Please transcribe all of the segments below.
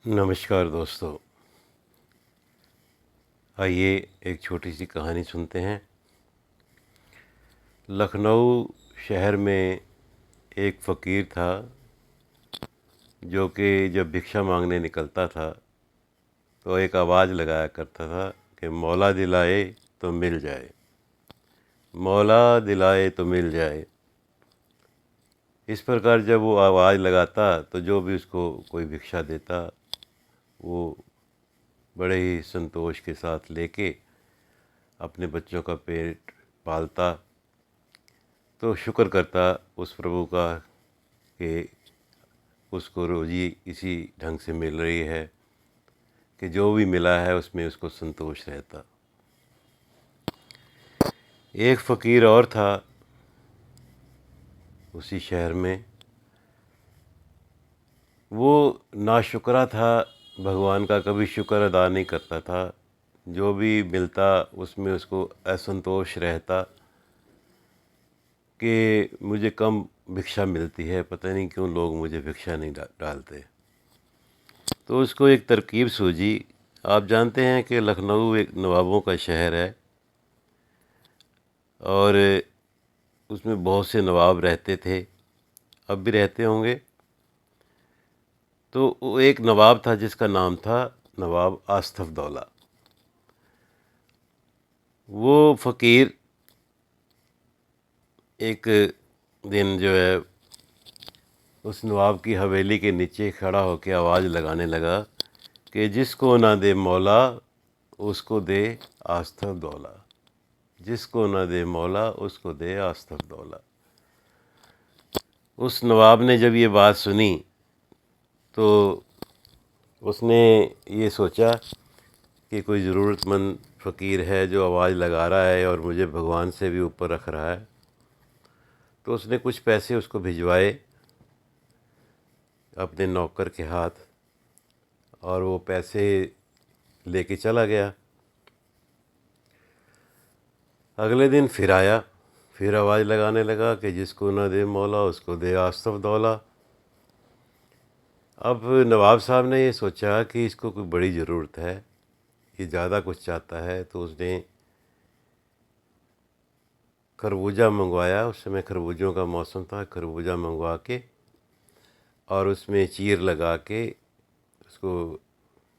नमस्कार दोस्तों। आइए एक छोटी सी कहानी सुनते हैं। लखनऊ शहर में एक फ़कीर था जो कि जब भिक्षा मांगने निकलता था तो एक आवाज़ लगाया करता था कि मौला दिलाए तो मिल जाए, मौला दिलाए तो मिल जाए। इस प्रकार जब वो आवाज़ लगाता तो जो भी उसको कोई भिक्षा देता वो बड़े ही संतोष के साथ लेके अपने बच्चों का पेट पालता, तो शुक्र करता उस प्रभु का कि उसको रोज़ी इसी ढंग से मिल रही है कि जो भी मिला है उसमें उसको संतोष रहता। एक फ़कीर और था उसी शहर में। वो नाशुक्रा था, भगवान का कभी शुक्र अदा नहीं करता था। जो भी मिलता उसमें उसको असंतोष रहता कि मुझे कम भिक्षा मिलती है, पता नहीं क्यों लोग मुझे भिक्षा नहीं डालते। तो उसको एक तरकीब सूझी। आप जानते हैं कि लखनऊ एक नवाबों का शहर है और उसमें बहुत से नवाब रहते थे, अब भी रहते होंगे। तो वो एक नवाब था जिसका नाम था नवाब आस्तफ दौला। वो फ़कीर एक दिन जो है उस नवाब की हवेली के नीचे खड़ा होकर आवाज़ लगाने लगा कि जिसको ना दे मौला उसको दे आस्तफ दौला, जिसको ना दे मौला उसको दे आस्तफ दौला। उस नवाब ने जब ये बात सुनी तो उसने ये सोचा कि कोई ज़रूरतमंद फ़कीर है जो आवाज़ लगा रहा है और मुझे भगवान से भी ऊपर रख रहा है। तो उसने कुछ पैसे उसको भिजवाए अपने नौकर के हाथ और वो पैसे लेके चला गया। अगले दिन फिर आया, फिर आवाज़ लगाने लगा कि जिसको ना दे मौला उसको दे आस्तफ दौला। अब नवाब साहब ने ये सोचा कि इसको कोई बड़ी ज़रूरत है, ये ज़्यादा कुछ चाहता है। तो उसने खरबूजा मंगवाया, उस समय खरबूजों का मौसम था। खरबूजा मंगवा के और उसमें चीर लगा के उसको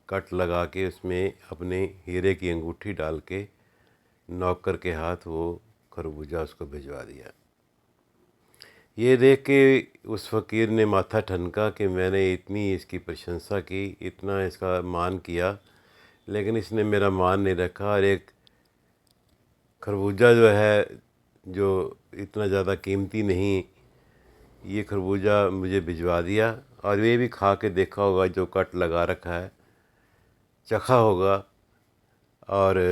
कट लगा के उसमें अपने हीरे की अंगूठी डाल के नौकर के हाथ वो खरबूजा उसको भिजवा दिया। ये देख के उस फ़कीर ने माथा ठनका कि मैंने इतनी इसकी प्रशंसा की, इतना इसका मान किया, लेकिन इसने मेरा मान नहीं रखा और एक खरबूजा जो है, जो इतना ज़्यादा कीमती नहीं, ये खरबूजा मुझे भिजवा दिया। और ये भी खा के देखा होगा जो कट लगा रखा है, चखा होगा और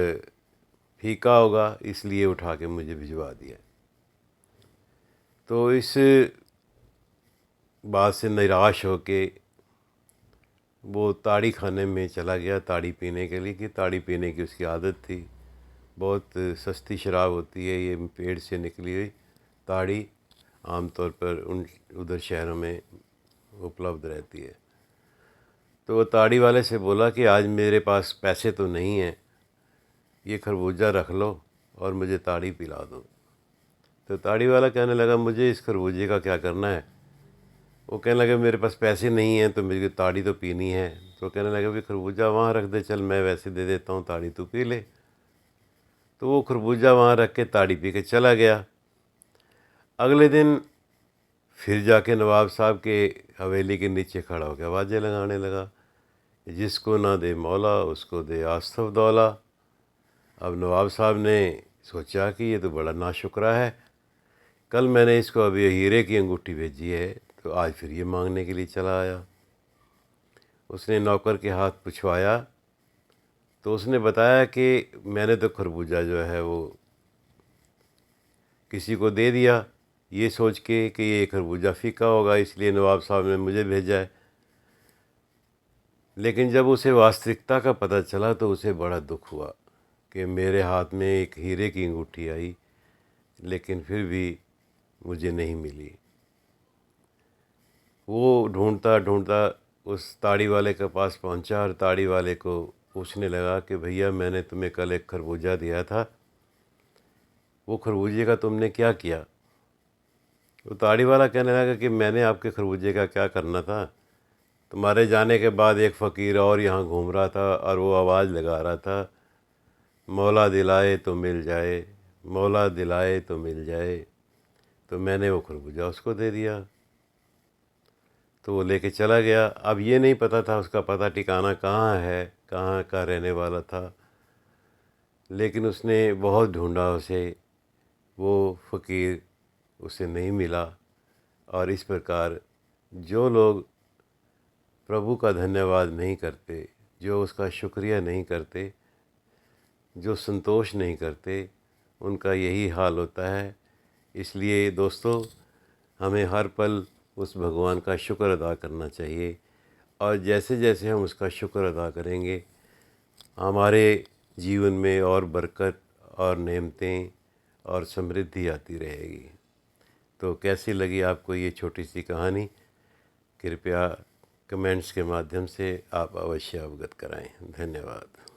फीका होगा, इसलिए उठा के मुझे भिजवा दिया। तो इस बात से निराश होके वो ताड़ी खाने में चला गया ताड़ी पीने के लिए, कि ताड़ी पीने की उसकी आदत थी। बहुत सस्ती शराब होती है ये, पेड़ से निकली हुई ताड़ी आमतौर पर उधर शहरों में उपलब्ध रहती है। तो वो ताड़ी वाले से बोला कि आज मेरे पास पैसे तो नहीं हैं, ये खरबूजा रख लो और मुझे ताड़ी पिला दो। तो ताड़ी वाला कहने लगा मुझे इस खरबूजे का क्या करना है। वो कहने लगे मेरे पास पैसे नहीं हैं तो मुझे ताड़ी तो पीनी है। तो कहने लगे भाई खरबूजा वहाँ रख दे, चल मैं वैसे दे देता हूँ, ताड़ी तू पी ले। तो वो खरबूजा वहाँ रख के ताड़ी पी के चला गया। अगले दिन फिर जाके नवाब साहब के हवेली के नीचे खड़ा होकर आवाज़ें लगाने लगा, जिसको ना दे मौला उसको दे आस्तफ दौला। अब नवाब साहब ने सोचा कि ये तो बड़ा नाशुक्रा है, कल मैंने इसको अभी हीरे की अंगूठी भेजी है तो आज फिर ये मांगने के लिए चला आया। उसने नौकर के हाथ पुछवाया तो उसने बताया कि मैंने तो खरबूजा जो है वो किसी को दे दिया, ये सोच के कि ये खरबूजा फीका होगा इसलिए नवाब साहब ने मुझे भेजा है। लेकिन जब उसे वास्तविकता का पता चला तो उसे बड़ा दुख हुआ कि मेरे हाथ में एक हीरे की अंगूठी आई लेकिन फिर भी मुझे नहीं मिली। वो ढूंढता ढूंढता उस ताड़ी वाले के पास पहुंचा और ताड़ी वाले को पूछने लगा कि भैया मैंने तुम्हें कल एक खरबूजा दिया था, वो खरबूजे का तुमने क्या किया? तो ताड़ी वाला कहने लगा कि मैंने आपके खरबूजे का क्या करना था, तुम्हारे जाने के बाद एक फ़कीर और यहाँ घूम रहा था और वो आवाज़ लगा रहा था, मौला दिलाए तो मिल जाए, मौला दिलाए तो मिल जाए। तो मैंने वो खरबूजा उसको दे दिया, तो वो लेके चला गया। अब ये नहीं पता था उसका पता ठिकाना कहाँ है, कहाँ का रहने वाला था, लेकिन उसने बहुत ढूंढा उसे, वो फ़कीर उसे नहीं मिला। और इस प्रकार जो लोग प्रभु का धन्यवाद नहीं करते, जो उसका शुक्रिया नहीं करते, जो संतोष नहीं करते, उनका यही हाल होता है। इसलिए दोस्तों, हमें हर पल उस भगवान का शुक्र अदा करना चाहिए, और जैसे जैसे हम उसका शुक्र अदा करेंगे हमारे जीवन में और बरकत और नेमतें और समृद्धि आती रहेगी। तो कैसी लगी आपको ये छोटी सी कहानी? कृपया कमेंट्स के माध्यम से आप अवश्य अवगत कराएं। धन्यवाद।